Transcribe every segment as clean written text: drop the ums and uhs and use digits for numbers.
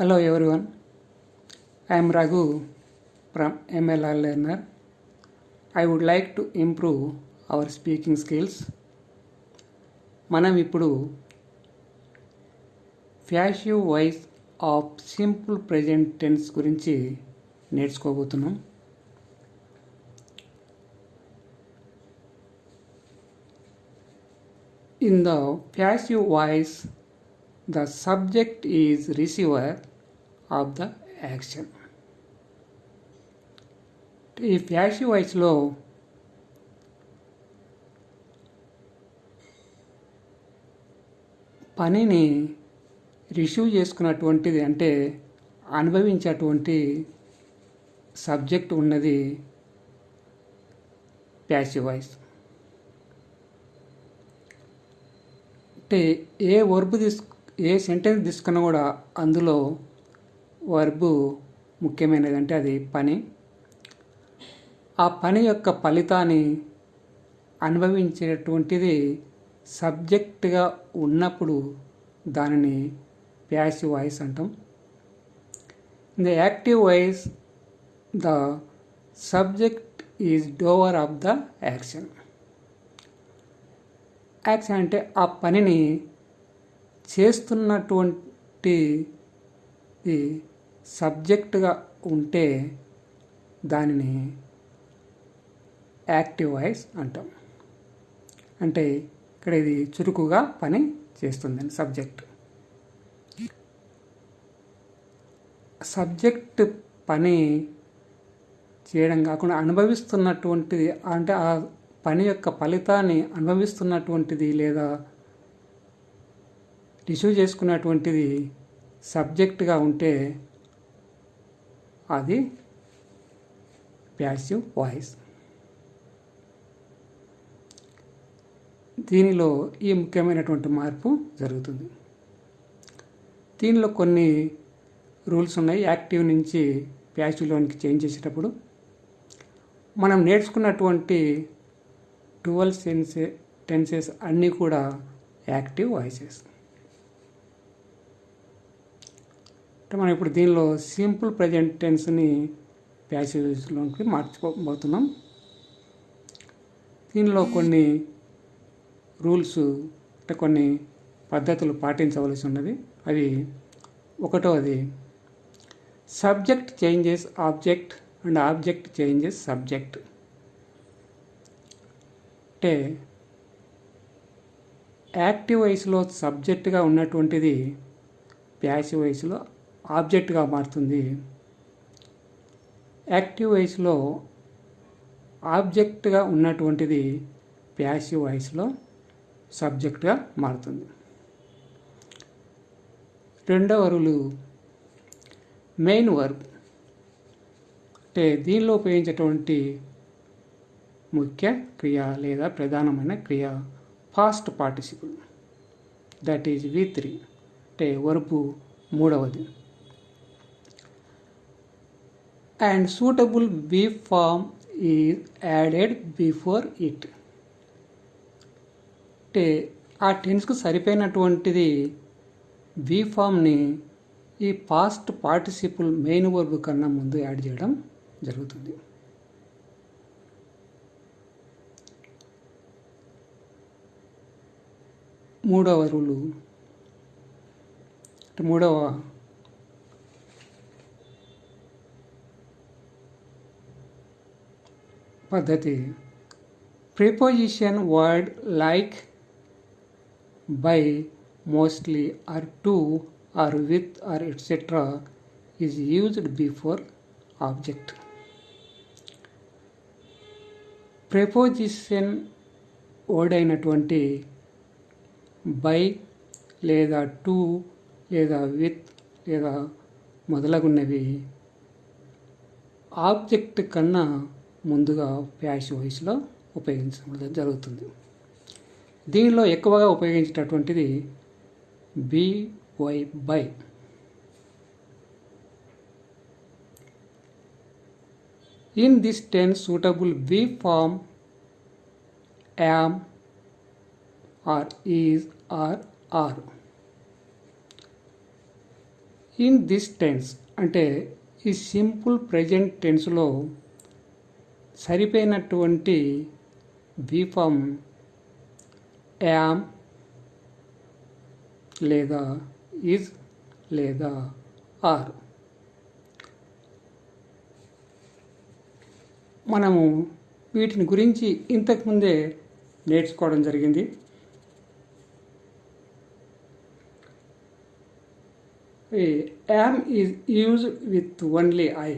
Hello everyone, I am Raghu from MLR Learner. I would like to improve our speaking skills. మనం ఇప్పుడు passive voice of simple present tense గురించి నేర్చుకోబోతున్నాం. In the passive voice, the subject is receiver of the action. ఈ passive వాయిస్లో పనిని receive చేసుకున్నటువంటిది అంటే అనుభవించేటువంటి subject ఉన్నది passive voice. అంటే ఏ సెంటెన్స్ తీసుకున్నా కూడా అందులో వర్బు ముఖ్యమైనది, అంటే అది పని. ఆ పని యొక్క ఫలితాన్ని అనుభవించేటువంటిది సబ్జెక్ట్గా ఉన్నప్పుడు దానిని ప్యాసివ్ వాయిస్ అంటాం. In the active voice the subject is Dover of the action. Action అంటే ఆ పనిని చేస్తున్నటువంటి సబ్జెక్టుగా ఉంటే దానిని యాక్టివ్ వాయిస్ అంటాం. అంటే ఇక్కడ ఇది చురుకుగా పని చేస్తుందని సబ్జెక్ట్ పని చేయడం కాకుండా అనుభవిస్తున్నటువంటిది, అంటే ఆ పని యొక్క ఫలితాన్ని అనుభవిస్తున్నటువంటిది లేదా రిసీవ్ చేసుకున్నటువంటిది సబ్జెక్ట్గా ఉంటే అది ప్యాసివ్ వాయిస్. దీనిలో ఈ ముఖ్యమైనటువంటి మార్పు జరుగుతుంది. దీనిలో కొన్ని రూల్స్ ఉన్నాయి. యాక్టివ్ నుంచి ప్యాసివ్లోనికి చేంజ్ చేసేటప్పుడు మనం నేర్చుకున్నటువంటి 12 టెన్సెస్ అన్నీ కూడా యాక్టివ్ వాయిసెస్. అంటే మనం ఇప్పుడు దీనిలో సింపుల్ ప్రజెంట్ టెన్స్ని ప్యాసివ్ వాయిస్లోకి మార్చుకోబోతున్నాం. దీనిలో కొన్ని రూల్స్, అంటే కొన్ని పద్ధతులు పాటించవలసి ఉన్నది. అవి ఒకటోది subject changes object and object changes subject. అంటే యాక్టివ్ వాయిస్లో సబ్జెక్ట్గా ఉన్నటువంటిది ప్యాసివ్ వాయిస్లో ఆబ్జెక్ట్గా మారుతుంది. యాక్టివ్ వాయిస్లో ఆబ్జెక్ట్గా ఉన్నటువంటిది ప్యాసివ్ వాయిస్లో సబ్జెక్ట్గా మారుతుంది. రెండవ రూలు మెయిన్ వర్బ్. అంటే దీనిలో ఉపయోగించేటువంటి ముఖ్య క్రియ లేదా ప్రధానమైన క్రియ past participle, that is V3. అంటే వర్బు మూడవది. And suitable be form is added before it. అంటే ఆ టెన్స్కు సరిపోయినటువంటిది బీ ఫామ్ని ఈ పాస్ట్ పార్టిసిపుల్ మెయిన్ వర్బ్ కన్నా ముందు యాడ్ చేయడం జరుగుతుంది. మూడవ రూలు, మూడవ పద్ధతి preposition word like by, mostly or to or with or etcetera is used before object. Preposition word అయినటువంటి బై లేదా టు లేదా విత్ లేదా మొదలగున్నవి ఆబ్జెక్ట్ కన్నా ముందుగా ప్యాసివ్ వాయిస్లో ఉపయోగించడం జరుగుతుంది. దీనిలో ఎక్కువగా ఉపయోగించేటటువంటిది by. In this tense suitable be form am or is or are. In this tense అంటే ఈ సింపుల్ ప్రెజెంట్ టెన్స్లో సరిపోయినటువంటి బీ ఫామ్ యామ్ లేదా ఈజ్ లేదా ఆర్. మనము వీటిని గురించి ఇంతకుముందే నేర్చుకోవడం జరిగింది. Am is used with only I.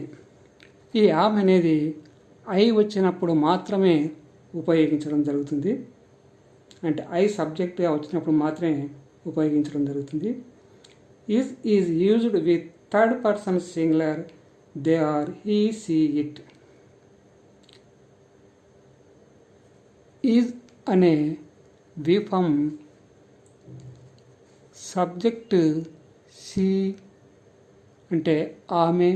ఈ యామ్ అనేది ఐ వచ్చినప్పుడు మాత్రమే ఉపయోగించడం జరుగుతుంది. అంటే ఐ సబ్జెక్ట్గా వచ్చినప్పుడు మాత్రమే ఉపయోగించడం జరుగుతుంది. Is used with third person singular, they are, he, she, it. Is అనే వి ఫామ్ సబ్జెక్ట్ సి అంటే ఆమె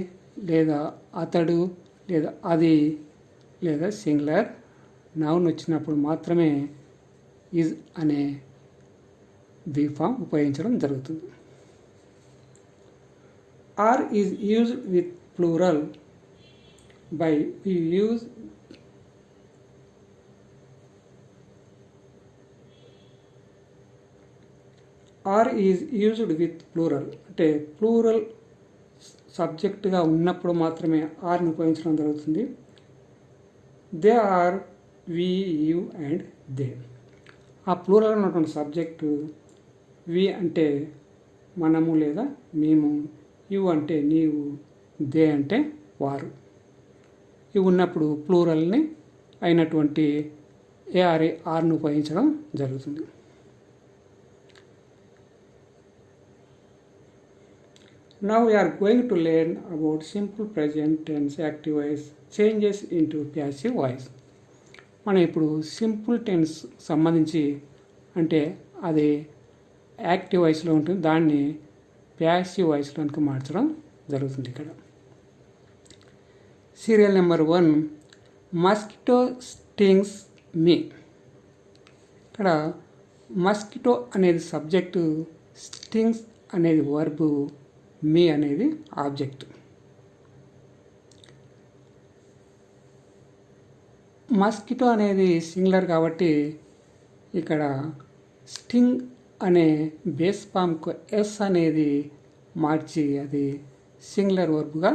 లేదా అతడు లేదా అది లేదా సింగులర్ నౌన్ వచ్చినప్పుడు మాత్రమే ఈజ్ అనే వి ఫామ్ ఉపయోగించడం జరుగుతుంది. Are is used with plural by we use are is used with plural అంటే ప్లూరల్ సబ్జెక్టుగా ఉన్నప్పుడు మాత్రమే ఆర్ని ఉపయోగించడం జరుగుతుంది. They are, we, you and they. ఆ ప్లూరల్ ఉన్నటువంటి సబ్జెక్టు వి అంటే మనము లేదా మేము, యు అంటే నీవు, దే అంటే వారు. ఇవి ఉన్నప్పుడు ప్లూరల్ని అయినటువంటి ఏఆర్ఏ ఆర్ను ఉపయోగించడం జరుగుతుంది. Now we are going to learn about simple present tense active voice changes into passive voice. మనం ఇప్పుడు సింపుల్ టెన్స్ సంబంధించి అంటే అది యాక్టివ్ వాయిస్లో ఉంటుంది, దాన్ని ప్యాసివ్ వాయిస్లోనికి మార్చడం జరుగుతుంది. ఇక్కడ సీరియల్ నెంబర్ 1 మస్కిటో స్టింగ్స్ మీ. ఇక్కడ మస్కిటో అనేది సబ్జెక్టు, స్టింగ్స్ అనేది వర్బు, మీ అనేది ఆబ్జెక్ట్. మస్కిటో అనేది సింగులర్ కాబట్టి ఇక్కడ స్టింగ్ అనే బేస్ ఫామ్కు ఎస్ అనేది మార్చి అది సింగులర్ వర్బ్గా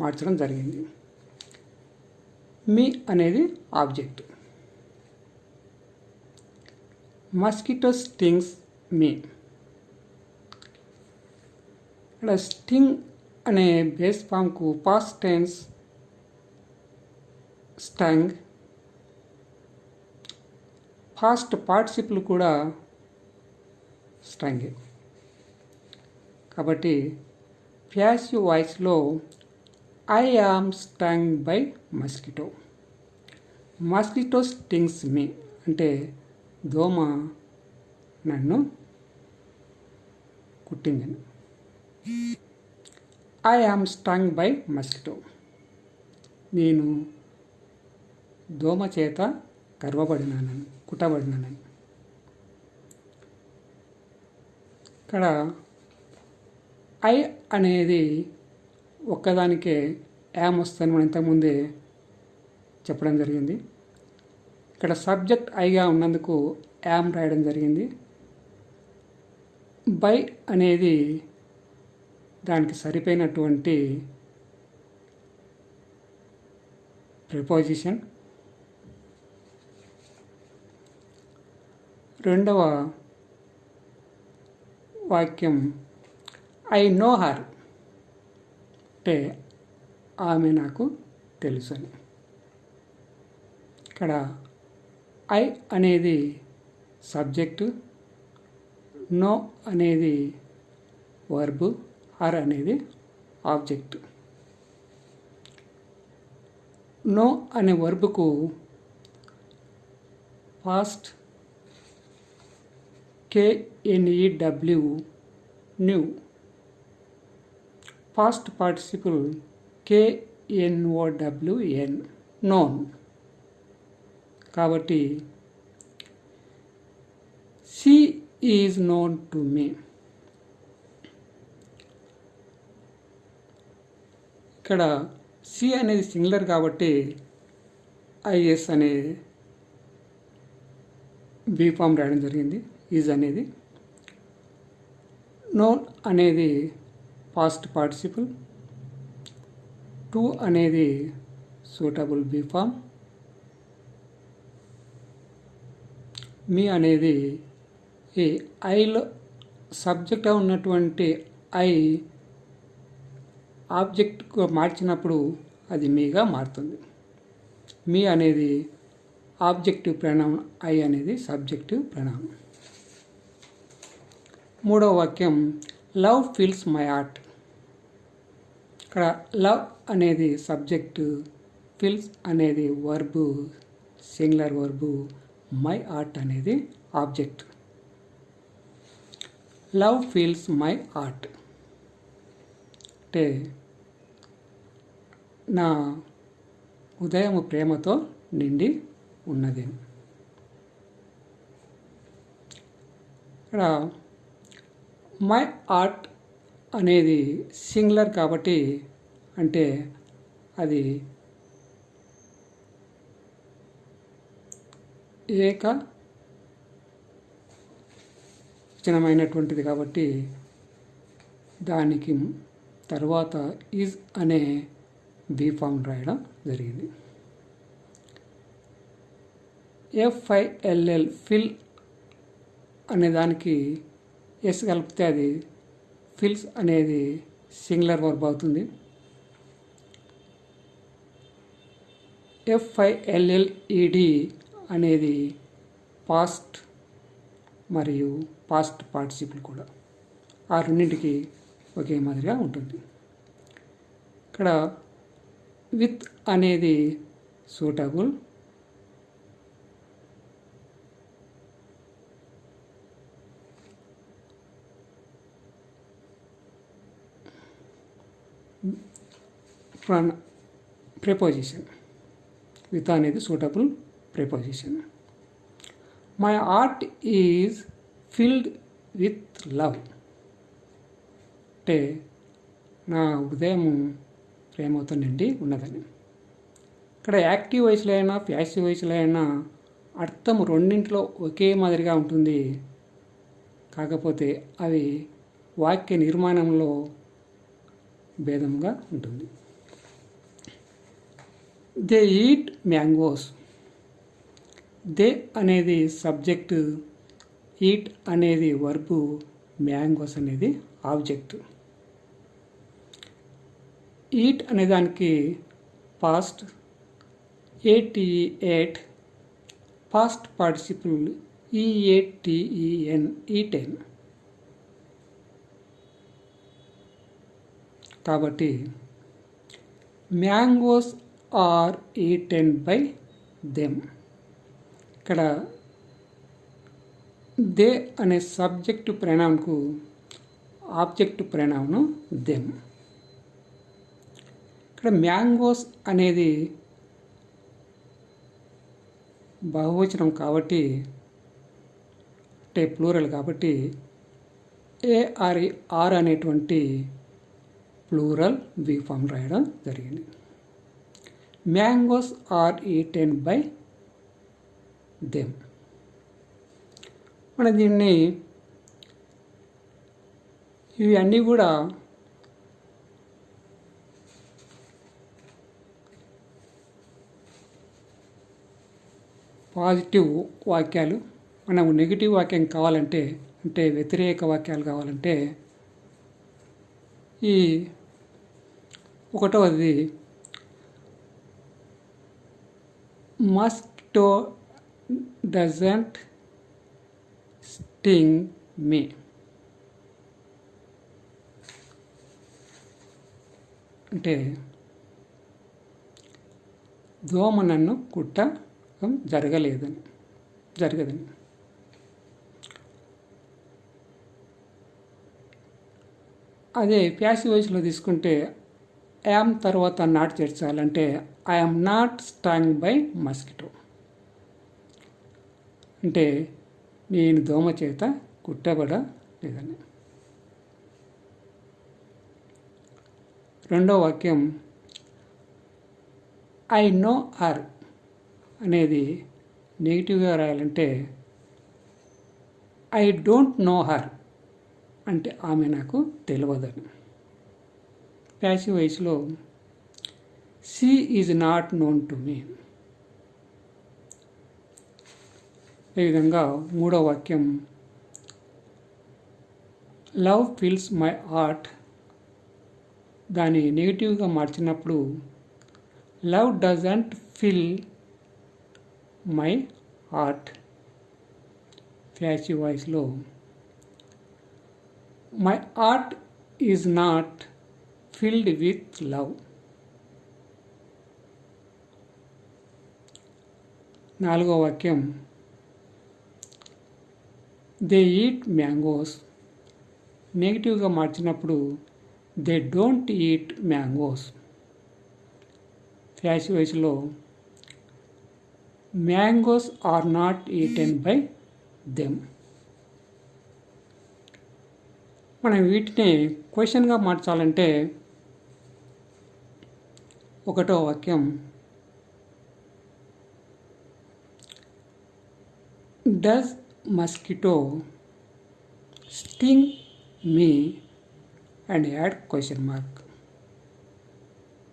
మార్చడం జరిగింది. మీ అనేది ఆబ్జెక్ట్. మస్కిటో స్టింగ్స్ మీ. ఇక్కడ స్టింగ్ అనే బేస్ ఫామ్కు past tense stung, past participle కూడా స్టంగే. కాబట్టి ప్యాసివ్ వాయిస్లో I am stung by mosquito. Mosquito stings me అంటే దోమ నన్ను కుట్టిందని. I am stung by mosquito. నేను దోమ చేత గర్వపడినానని, కుట్టబడినానని. ఇక్కడ ఐ అనేది ఒక్కదానికే యామ్ వస్తుందని మనం ఇంతకుముందే చెప్పడం జరిగింది. ఇక్కడ సబ్జెక్ట్ ఐగా ఉన్నందుకు యామ్ రాయడం జరిగింది. బై అనేది దానికి సరిపోయినటువంటి ప్రిపోజిషన్. రెండవ వాక్యం ఐ నో హర్ అంటే ఆమె నాకు తెలుసు అని. ఇక్కడ ఐ అనేది సబ్జెక్టు, నో అనేది వర్బు, హర్ అనేది ఆబ్జెక్ట్. నో అనే వర్బుకు past KNEW knew, past participle KNOWN known. కాబట్టి she is known to me. ఇక్కడ సి అనేది సింగులర్ కాబట్టి ఐఎస్ అనే బీ ఫామ్ రాయడం జరిగింది. ఈజ్ అనేది. నోన్ అనేది పాస్ట్ పార్టిసిపుల్. టు అనేది సూటబుల్ బీ ఫామ్. మీ అనేది ఈ ఐలో సబ్జెక్ట్గా ఉన్నటువంటి ఐ ఆబ్జెక్ట్గా మార్చినప్పుడు అది మీగా మారుతుంది. మీ అనేది ఆబ్జెక్టివ్ ప్రణామం, ఐ అనేది సబ్జెక్టివ్ ప్రణామం. మూడవ వాక్యం లవ్ ఫిల్స్ మై హార్ట్. ఇక్కడ లవ్ అనేది సబ్జెక్టు, ఫిల్స్ అనేది verb, singular verb, my heart అనేది object. Love feels my heart అంటే నా హృదయం ప్రేమతో నిండి ఉన్నది. ఇక్కడ మై హార్ట్ అనేది సింగులర్ కాబట్టి అంటే అది ఏకవచనమైనటువంటిది కాబట్టి దానికి తర్వాత ఈజ్ అనే బీ ఫామ్ రాయడం జరిగింది. FILL ఫిల్ అనే దానికి ఎస్ కలిపితే అది ఫిల్స్ అనేది సింగులర్ వర్బ్ అవుతుంది. FILLED అనేది పాస్ట్ మరియు పాస్ట్ పార్టిసిపుల్ కూడా. ఆ రెండింటికి ఒకే మాదిరిగా ఉంటుంది. ఇక్కడ విత్ అనేది సూటబుల్. ప్రిపోజిషన్. విత్ అనేది suitable preposition. My heart is filled with love అంటే నా హృదయం ప్రేమతో నిండి ఉన్నదని. ఇక్కడ యాక్టివ్ వాయిస్లో అయినా ప్యాసివ్ వాయిస్లో అయినా అర్థం రెండింటిలో ఒకే మాదిరిగా ఉంటుంది. కాకపోతే అవి వాక్య నిర్మాణంలో భేదంగా ఉంటుంది. They eat mangoes. దే అనేది సబ్జెక్టు, ఈట్ అనేది వర్బు, మ్యాంగోస్ అనేది ఆబ్జెక్ట్. ఈట్ అనే దానికి past ATE8, past participle EATEN, eaten. కాబట్టి mangoes are eaten by them. ఇక్కడ దే అనే సబ్జెక్టు ప్రణామంకు ఆబ్జెక్టు ప్రణామం దెమ్. ఇక్కడ మ్యాంగోస్ అనేది బహువచనం కాబట్టి అంటే ప్లూరల్ కాబట్టి ARR అనేటువంటి ప్లూరల్ బీ ఫామ్ రాయడం జరిగింది. Mangoes are eaten by them. మన దీన్ని ఇవి అన్నీ కూడా పాజిటివ్ వాక్యాలు. మనకు నెగిటివ్ వాక్యం కావాలంటే అంటే వ్యతిరేక వాక్యాలు కావాలంటే ఈ ఒకటవది మస్కిటో డజంట్ స్టింగ్ మీ. అంటే దోమ నన్ను కుట్టడం జరగదని. అదే ప్యాసివ్ వాయిస్లో తీసుకుంటే యామ్ తర్వాత నాట్ చేర్చాలంటే I'm not stung by mosquito. అంటే నేను దోమ చేత కుట్టబడలేదని. రెండో వాక్యం ఐ నో హర్ అనేది నెగిటివ్గా రాయాలంటే ఐ డోంట్ నో హర్ అంటే ఆమె నాకు తెలియదని. ప్యాసివ్ వాయిస్లో she is not known to me. ఈ విధంగా మూడో వాక్యం లవ్ ఫిల్స్ మై హార్ట్, దాన్ని నెగిటివ్గా మార్చినప్పుడు love doesn't fill my heart. Passive వాయిస్లో my heart is not filled with love. నాలుగో వాక్యం దే ఈట్ మ్యాంగోస్, నెగిటివ్గా మార్చినప్పుడు they don't eat mangoes. Passive వాయిస్లో mangoes are not eaten by them. మనం వీటిని క్వశ్చన్గా మార్చాలంటే ఒకటో వాక్యం does mosquito sting me and add question mark.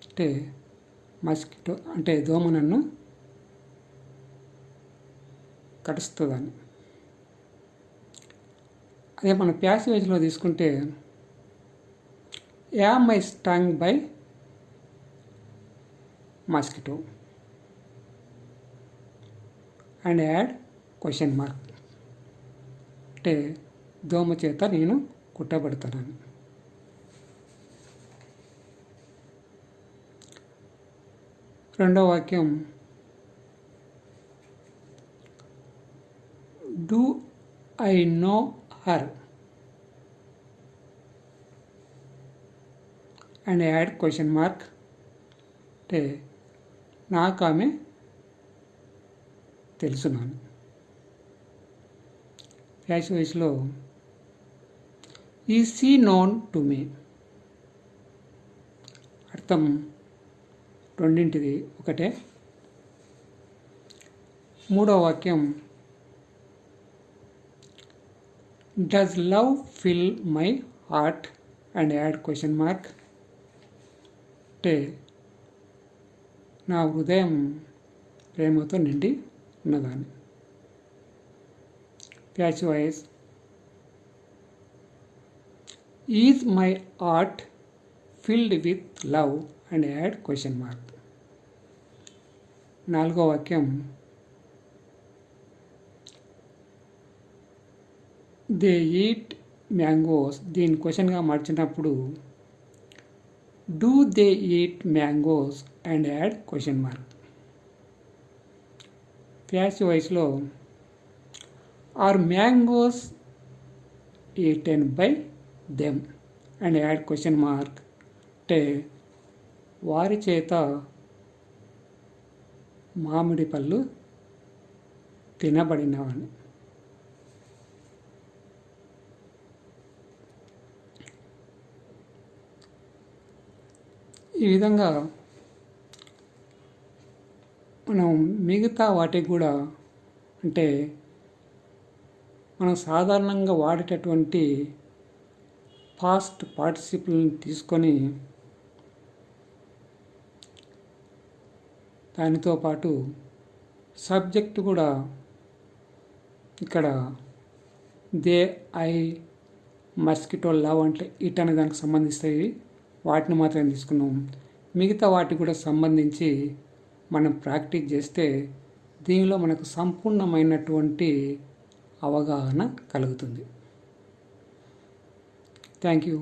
అంటే మస్కిటో అంటే దోమ నన్ను కడుస్తుందని. అదే మన ప్యాసివ్ వాయిస్లో తీసుకుంటే am I stung by mosquito and add question mark. అంటే దోమ చేత నేను కుట్టబడతానని. రెండో వాక్యం do I know her and add question mark. అంటే నాకు ఆమె తెలుసున్నాను. ప్యాసివ్ వాయిస్లో ఈజ్ షీ నోన్ టు మీ, అర్థం రెండింటిది ఒకటే. మూడో వాక్యం does love fill my heart and add question mark. అంటే నా హృదయం ప్రేమతో నిండి ఉన్నదాన్ని. Passive voice is my heart field with love and add question mark. నాలుగో వాక్యం దే ఈట్ మ్యాంగోస్, దీన్ని క్వశ్చన్గా మార్చినప్పుడు do they eat mangoes and add question mark. Passive వాయిస్లో are mangoes eaten by them and add question mark. అంటే వారి చేత మామిడి పళ్ళు తినబడినవని. ఈ విధంగా మనం మిగతా వాటికి కూడా అంటే మనం సాధారణంగా వాడేటటువంటి పాస్ట్ పార్టిసిపుల్ని తీసుకొని దానితో పాటు సబ్జెక్ట్ కూడా ఇక్కడ దే ఐ మస్కిటో లవ్ అంటే ఇట్ అనే దానికి సంబంధిస్తాయి, వాటిని మాత్రమే తీసుకున్నాం. మిగతా వాటికి కూడా సంబంధించి మనం ప్రాక్టీస్ చేస్తే దీనిలో మనకు సంపూర్ణమైనటువంటి అవగాహన కలుగుతుంది. Thank you.